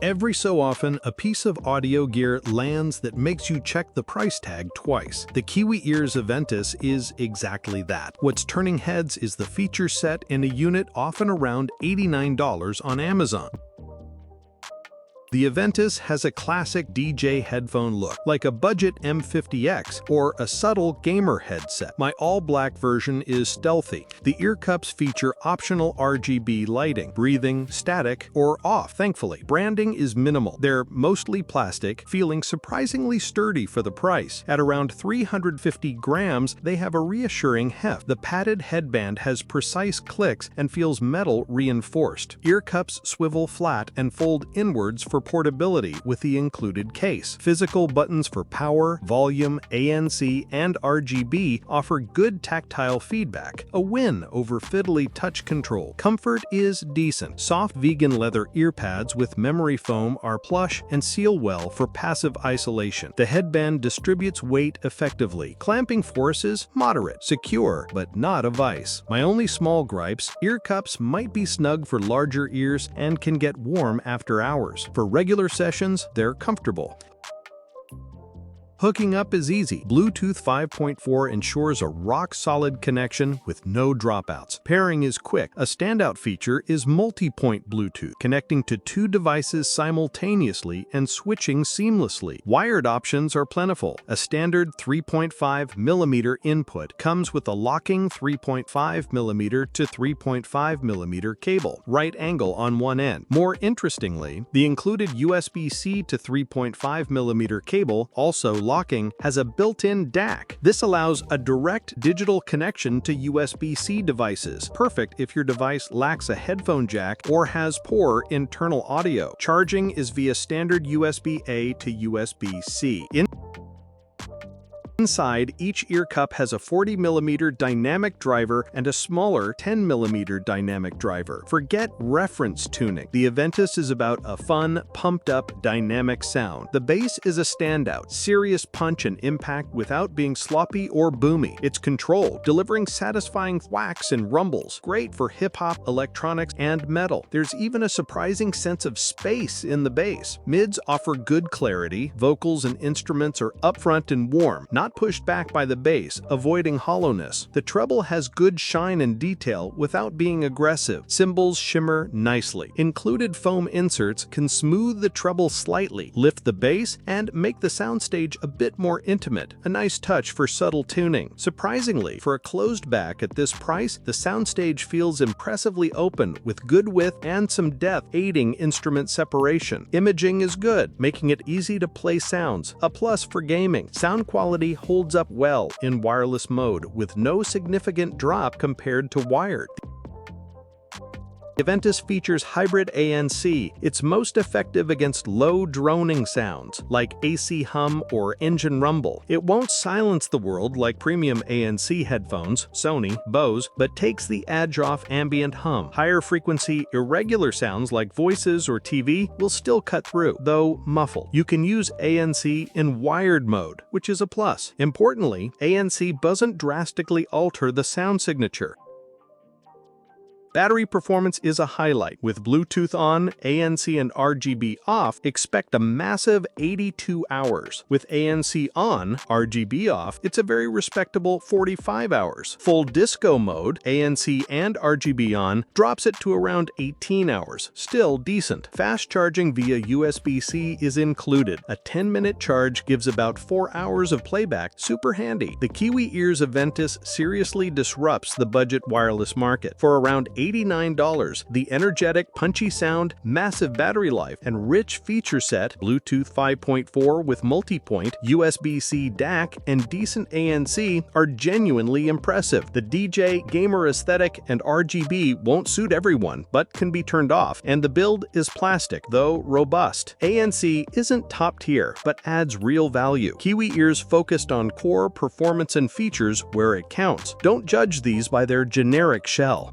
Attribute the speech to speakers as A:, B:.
A: Every so often, a piece of audio gear lands that makes you check the price tag twice. The Kiwi Ears Aventus is exactly that. What's turning heads is the feature set in a unit often around $89 on Amazon. The Aventus has a classic DJ headphone look, like a budget M50X or a subtle gamer headset. My all-black version is stealthy. The ear cups feature optional RGB lighting, breathing, static, or off, thankfully. Branding is minimal. They're mostly plastic, feeling surprisingly sturdy for the price. At around 350 grams, they have a reassuring heft. The padded headband has precise clicks and feels metal reinforced. Ear cups swivel flat and fold inwards for portability with the included case. Physical buttons for power, volume, ANC, and RGB offer good tactile feedback, a win over fiddly touch control. Comfort is decent. Soft vegan leather ear pads with memory foam are plush and seal well for passive isolation. The headband distributes weight effectively. Clamping force is moderate, secure, but not a vice. My only small gripes: ear cups might be snug for larger ears and can get warm after hours. For regular sessions, they're comfortable. Hooking up is easy. Bluetooth 5.4 ensures a rock-solid connection with no dropouts. Pairing is quick. A standout feature is Multipoint Bluetooth, connecting to two devices simultaneously and switching seamlessly. Wired options are plentiful. A standard 3.5mm input comes with a locking 3.5mm to 3.5mm cable, right angle on one end. More interestingly, the included USB-C to 3.5mm cable, also locking, has a built-in DAC. This allows a direct digital connection to USB-C devices, perfect if your device lacks a headphone jack or has poor internal audio. Charging is via standard USB-A to USB-C. Inside, each ear cup has a 40mm dynamic driver and a smaller 10mm dynamic driver. Forget reference tuning. The Aventus is about a fun, pumped-up, dynamic sound. The bass is a standout, serious punch and impact without being sloppy or boomy. It's controlled, delivering satisfying thwacks and rumbles, great for hip-hop, electronics, and metal. There's even a surprising sense of space in the bass. Mids offer good clarity, vocals and instruments are upfront and warm, not pushed back by the bass, avoiding hollowness. The treble has good shine and detail without being aggressive. Cymbals shimmer nicely. Included foam inserts can smooth the treble slightly, lift the bass, and make the soundstage a bit more intimate. A nice touch for subtle tuning. Surprisingly, for a closed back at this price, the soundstage feels impressively open with good width and some depth, aiding instrument separation. Imaging is good, making it easy to play sounds, a plus for gaming. Sound quality holds up well in wireless mode with no significant drop compared to wired. The Aventus features hybrid ANC. It's most effective against low droning sounds like AC hum or engine rumble. It won't silence the world like premium ANC headphones, Sony, Bose, but takes the edge off ambient hum. Higher frequency, irregular sounds like voices or TV will still cut through, though muffled. You can use ANC in wired mode, which is a plus. Importantly, ANC doesn't drastically alter the sound signature. Battery performance is a highlight. With Bluetooth on, ANC and RGB off, expect a massive 82 hours. With ANC on, RGB off, it's a very respectable 45 hours. Full disco mode, ANC and RGB on, drops it to around 18 hours. Still decent. Fast charging via USB-C is included. A 10-minute charge gives about 4 hours of playback, super handy. The Kiwi Ears Aventus seriously disrupts the budget wireless market. For around $89, the energetic, punchy sound, massive battery life, and rich feature set, Bluetooth 5.4 with Multipoint, USB-C DAC, and decent ANC are genuinely impressive. The DJ, gamer aesthetic, and RGB won't suit everyone, but can be turned off, and the build is plastic, though robust. ANC isn't top tier, but adds real value. Kiwi Ears focused on core performance and features where it counts. Don't judge these by their generic shell.